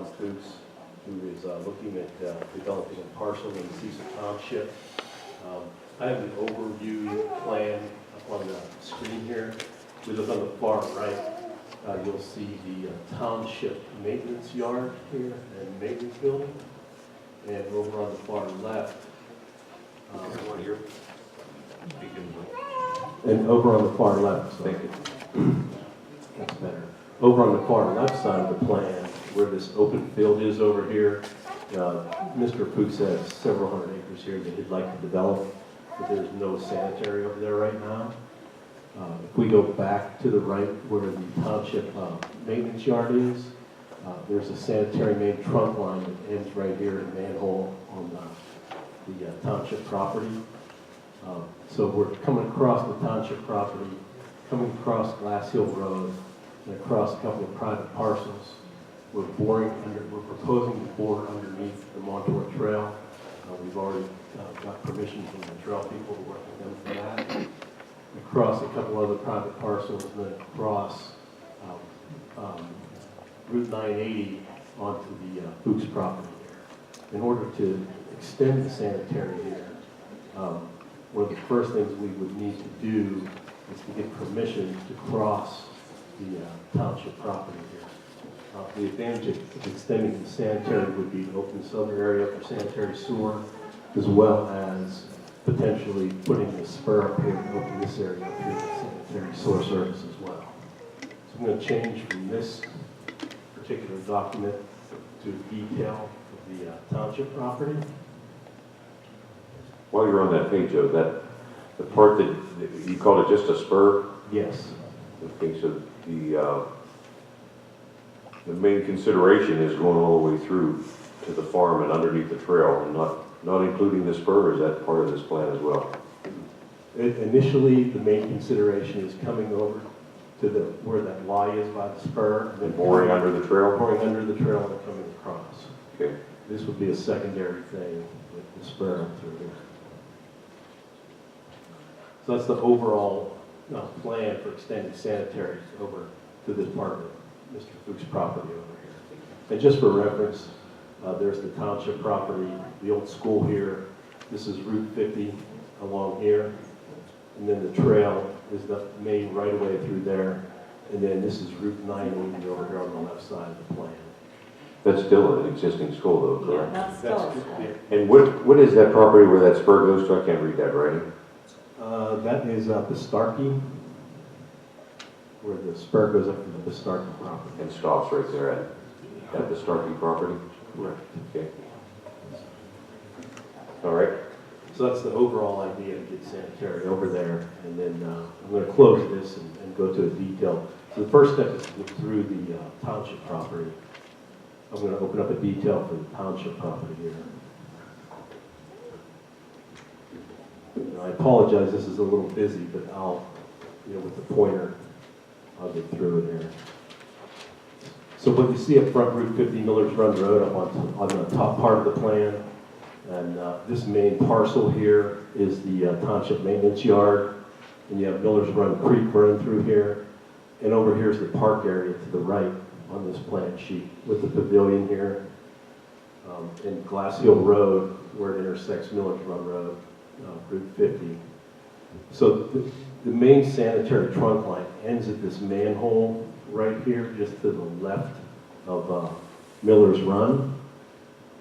John Fuchs, who is looking at developing a parcel in Cecil Township. I have an overview plan up on the screen here. If we look on the far right, you'll see the Township maintenance yard here and maintenance building. And over on the far left, and over on the far left, so that's better. Over on the far left side of the plan, where this open field is over here, Mr. Fuchs has several hundred acres here that he'd like to develop, but there's no sanitary over there right now. If we go back to the right where the township maintenance yard is, there's a sanitary main trunk line that ends right here in a manhole on the township property. So we're coming across the township property, coming across Glass Hill Road, and across a couple of private parcels. We're proposing to bore underneath the Montour Trail. We've already got permission from the trail people to work with them for that. Across a couple other private parcels, and then across Route 980 onto the Fuchs property here. In order to extend the sanitary here, one of the first things we would need to do is to get permission to cross the township property here. The advantage of extending the sanitary would be to open this other area for sanitary sewer, as well as potentially putting the spur up here to open this area up here for sanitary sewer service as well. So I'm going to change from this particular document to detail of the township property. While you're on that page, Joe, that the part that you called it just a spur? Yes. Okay, so the main consideration is going all the way through to the farm and underneath the trail, and not including the spur. Is that part of this plan as well? Initially, the main consideration is coming over to where that Y is by the spur, and then Boring under the trail? Boring under the trail and coming across. Okay. This would be a secondary thing with the spur through here. So that's the overall plan for extending sanitaries over to this part of Mr. Fuchs' property over here. And just for reference, there's the township property, the old school here. This is Route 50 along here. And then the trail is the main right-of-way through there. And then this is Route 980 over here on the left side of the plan. That's still an existing school though, correct? Yeah, that's still. And what is that property where that spur goes to? I can't read that writing. That is Pistarkey, where the spur goes up to the Pistarkey property. And stops right there at the Starkey property? Correct. Okay. All right. So that's the overall idea, to get sanitary over there. And then I'm going to close this and go to a detail. So the first step is to go through the township property. I'm going to open up a detail for the township property here. I apologize, this is a little busy, but I'll, with the pointer, I'll get through it here. So what you see up front, Route 50 Miller's Run Road, up on the top part of the plan, and this main parcel here is the township maintenance yard, and you have Miller's Run Creek running through here, and over here is the park area to the right on this plan sheet with the pavilion here, and Glass Hill Road, where it intersects Miller's Run Road. Route 50. So the main sanitary trunk line ends at this manhole right here, just to the left of Miller's Run.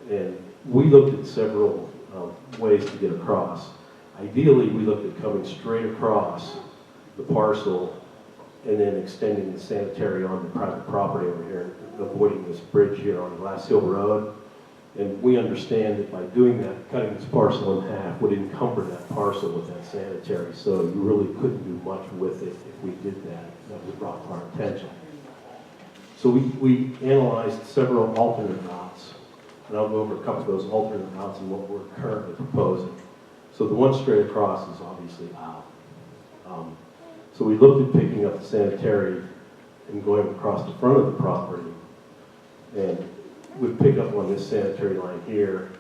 And we looked at several ways to get across. Ideally, we looked at coming straight across the parcel and then extending the sanitary on the private property over here, avoiding this bridge here on Glass Hill Road. And we understand that by doing that, cutting this parcel in half would encumber that parcel with that sanitary. So you really couldn't do much with it if we did that. That was brought to our attention. So we analyzed several alternate routes. And I'll go over a couple of those alternate routes and what we're currently proposing. So the one straight across is obviously out. So we looked at picking up the sanitary and going across the front of the property. And would pick up on this sanitary line here,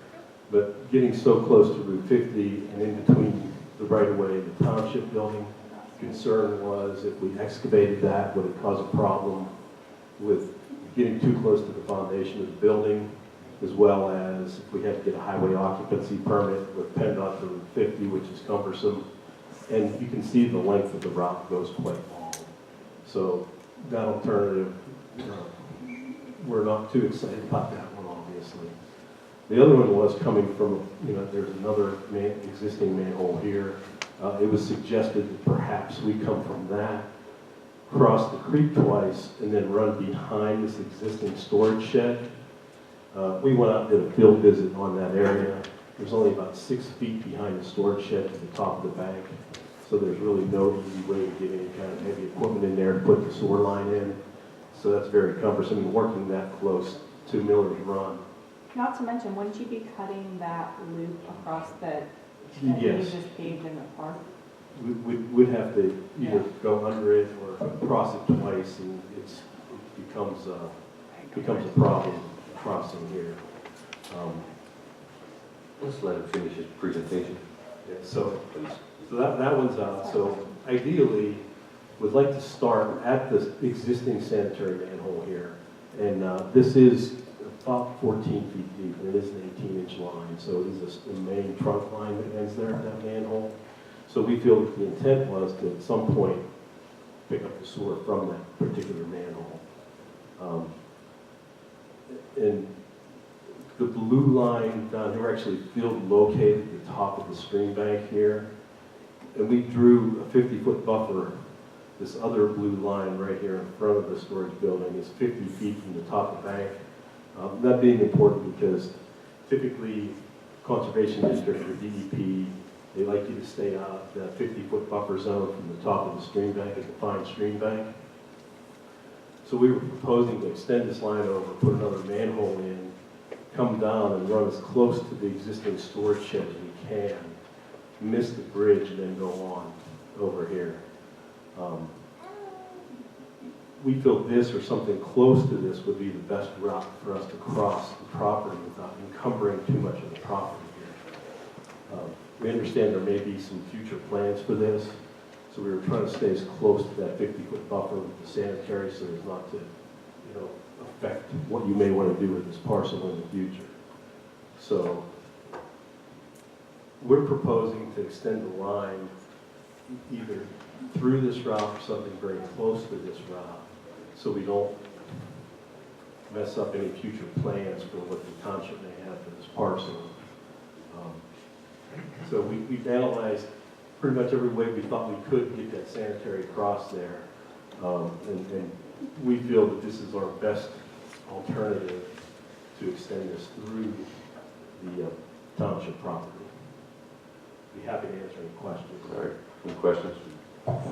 but getting so close to Route 50 and in between the right-of-way and the township building, concern was if we excavated that, would it cause a problem with getting too close to the foundation of the building, as well as if we had to get a highway occupancy permit with PennDOT for Route 50, which is cumbersome. And you can see the length of the route goes quite long. So that alternative, we're not too excited about that one, obviously. The other one was coming from, there's another existing manhole here. It was suggested that perhaps we come from that, cross the creek twice, and then run behind this existing storage shed. We went out and did a field visit on that area. There's only about 6 feet behind the storage shed to the top of the bank. So there's really no easy way to get any kind of heavy equipment in there to put the sewer line in. So that's very cumbersome, and working that close to Miller's Run. Not to mention, wouldn't you be cutting that loop across that Yes. you just paved in the park? We'd have to either go under it or cross it twice, and it becomes a problem crossing here. Let's let him finish his presentation. Yeah, so Please. that one's out. So ideally, we'd like to start at the existing sanitary manhole here. And this is about 14 feet deep, and it is an 18-inch line. So it is the main trunk line that ends there at that manhole. So we feel that the intent was to, at some point, pick up the sewer from that particular manhole. And the blue line down here, actually field located at the top of the stream bank here. And we drew a 50-foot buffer. This other blue line right here in front of the storage building is 50 feet from the top of the bank. That being important because typically Conservation District or DEP, they like you to stay out that 50-foot buffer zone from the top of the stream bank, a defined stream bank. So we were proposing to extend this line over, put another manhole in, come down and run as close to the existing storage shed as we can, miss the bridge, and then go on over here. We feel this or something close to this would be the best route for us to cross the property without encumbering too much of the property here. We understand there may be some future plans for this, so we were trying to stay as close to that 50-foot buffer with the sanitary so as not to, affect what you may want to do with this parcel in the future. So we're proposing to extend the line either through this route or something very close to this route so we don't mess up any future plans for what the township may have for this parcel. So we've analyzed pretty much every way we thought we could get that sanitary across there. And we feel that this is our best alternative to extend this through the township property. Be happy to answer any questions. All right, any questions?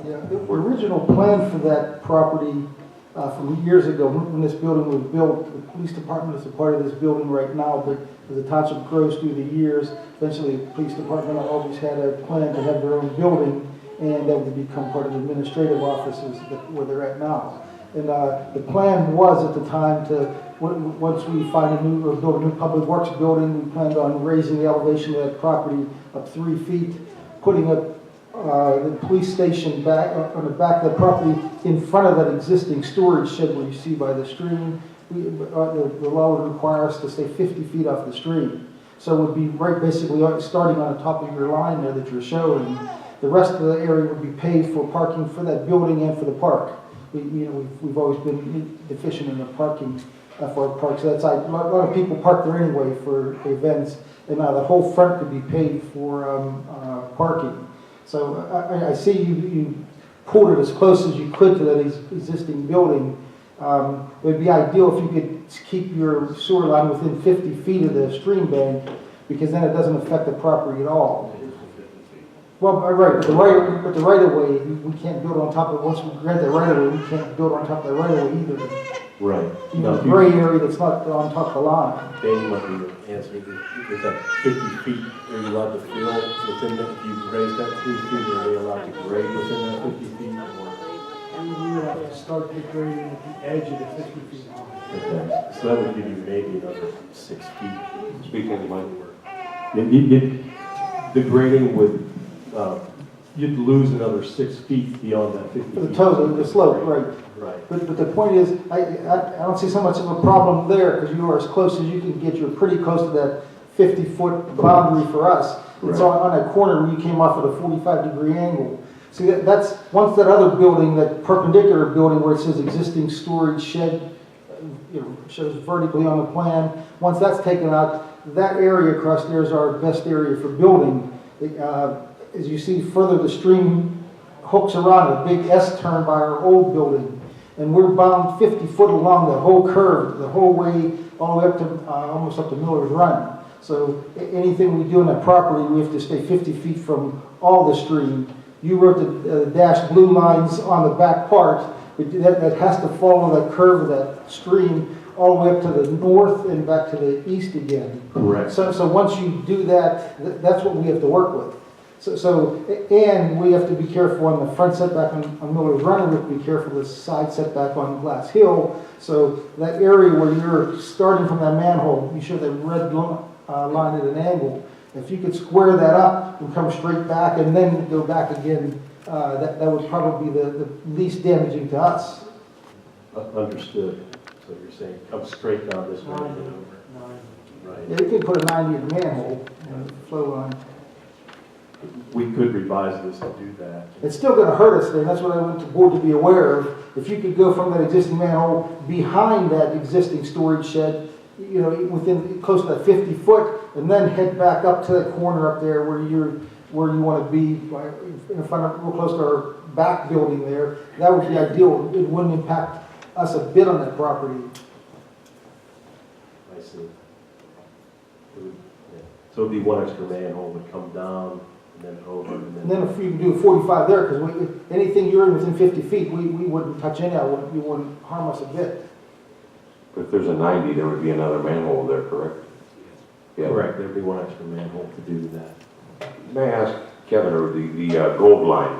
Yeah, the original plan for that property from years ago, when this building was built, the police department is a part of this building right now, but as the township grows through the years, eventually the police department always had a plan to have their own building, and that would become part of the administrative offices where they're at now. And the plan was at the time to, once we find or build a new public works building, we planned on raising the elevation of that property up 3 feet, putting up the police station back on the back of the property in front of that existing storage shed where you see by the stream. The law would require us to stay 50 feet off the stream. So it would be right basically starting on the top of your line there that you're showing. The rest of the area would be paved for parking for that building and for the park. We've always been deficient in the parking for our park. So that's a lot of people park there anyway for events, and now the whole front could be paved for parking. So I see you pulled it as close as you could to that existing building. It would be ideal if you could keep your sewer line within 50 feet of the stream bank, because then it doesn't affect the property at all. Well, right, but the right of way, we can't build on top of. Once we grant the right of way, we can't build on top of the right of way either. Right. Even the gray area that's not on top of the line. Danny might be the answer. Is that 50 feet, are you allowed to fill within that? If you raise that 3 feet, are they allowed to grade within that 50 feet? And we would have to start the grading at the edge of the 50 feet. Okay, so that would give you maybe another 6 feet. Speaking of money. The grading would you'd lose another 6 feet beyond that 50 For the feet. total, the slope, right. Right. But the point is, I don't see so much of a problem there, because you are as close as you can get. You're pretty close to that 50-foot boundary for us. It's on that corner where you came off at a 45-degree angle. See, that's, once that other building, that perpendicular building where it says existing storage shed, shows vertically on the plan, once that's taken out, that area across there is our best area for building. As you see further, the stream hooks around a big S-turn by our old building. And we're bound 50 foot along the whole curve, the whole way, all the way up to, almost up to Miller's Run. So anything we do on that property, we have to stay 50 feet from all the stream. You wrote the dashed blue lines on the back part, but that has to follow that curve of that stream all the way up to the north and back to the east again. Correct. So once you do that, that's what we have to work with. And we have to be careful on the front setback on Miller's Run, we have to be careful of the side setback on Glass Hill. So that area where you're starting from that manhole, you show that red line at an angle. If you could square that up and come straight back and then go back again, that would probably be the least damaging to us. Understood. So you're saying come straight down this way and then over. Right. Yeah, you could put a 90 manhole, flow line. We could revise this to do that. It's still going to hurt us there. That's what I want the board to be aware of. If you could go from that existing manhole behind that existing storage shed, within close to that 50 foot, and then head back up to that corner up there where you want to be, in front of, real close to our back building there, that would be ideal. It wouldn't impact us a bit on that property. I see. So it'd be one extra manhole would come down and then over And then if you can do 45 there, because anything you're in within 50 feet, we wouldn't touch any of it. You wouldn't harm us a bit. But if there's a 90, there would be another manhole there, correct? Yeah. Correct, there'd be one extra manhole to do that. May I ask Kevin, or the gold line,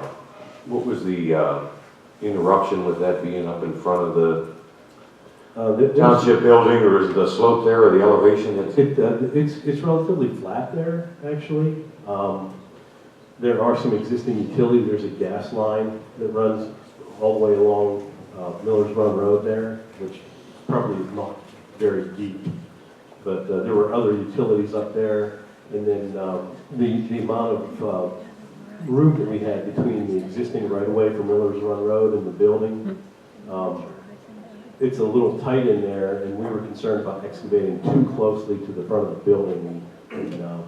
what was the interruption with that being up in front of the township building, or is the slope there, or the elevation? It's relatively flat there, actually. There are some existing utilities. There's a gas line that runs all the way along Miller's Run Road there, which probably is not very deep. But there were other utilities up there. And then the amount of room that we had between the existing right-of-way for Miller's Run Road and the building, it's a little tight in there, and we were concerned about excavating too closely to the front of the building. And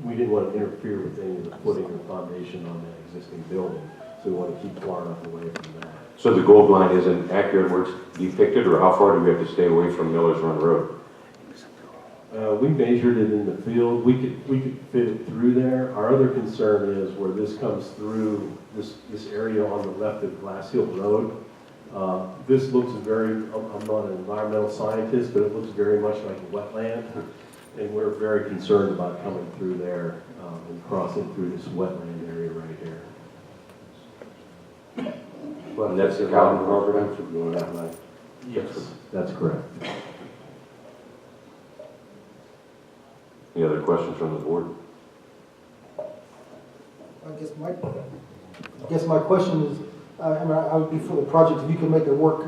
we didn't want to interfere with any of the footing or foundation on that existing building. So we want to keep far enough away from that. So the gold line isn't accurate where it's depicted, or how far do we have to stay away from Miller's Run Road? We measured it in the field. We could fit it through there. Our other concern is where this comes through this area on the left of Glass Hill Road. This looks very, I'm not an environmental scientist, but it looks very much like a wetland. And we're very concerned about coming through there and crossing through this wetland area right here. And that's the Calvin property? Yes, that's correct. Any other questions from the board? I guess my question is, I would be for the project, if you can make it work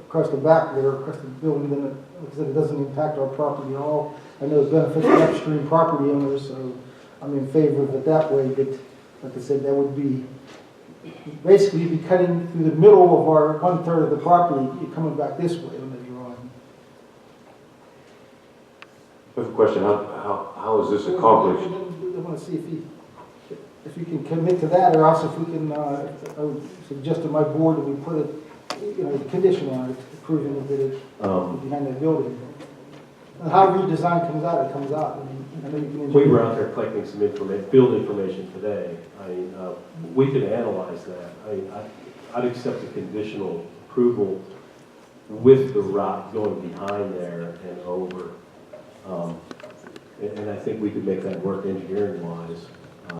across the back there, across the building, then it doesn't impact our property at all. I know it benefits the upstream property owners, so I'm in favor of it that way, but like I said, that would be, basically you'd be cutting through the middle of our 1/3 of the property, you're coming back this way on the drawing. I have a question. How is this accomplished? I want to see if you can commit to that, or else if we can, I would suggest to my board that we put a condition on it, proving that it's behind that building. And however your design comes out, it comes out. I know you can We were out there collecting some field information today. We could analyze that. I'd accept a conditional approval with the rock going behind there and over. And I think we could make that work engineering-wise.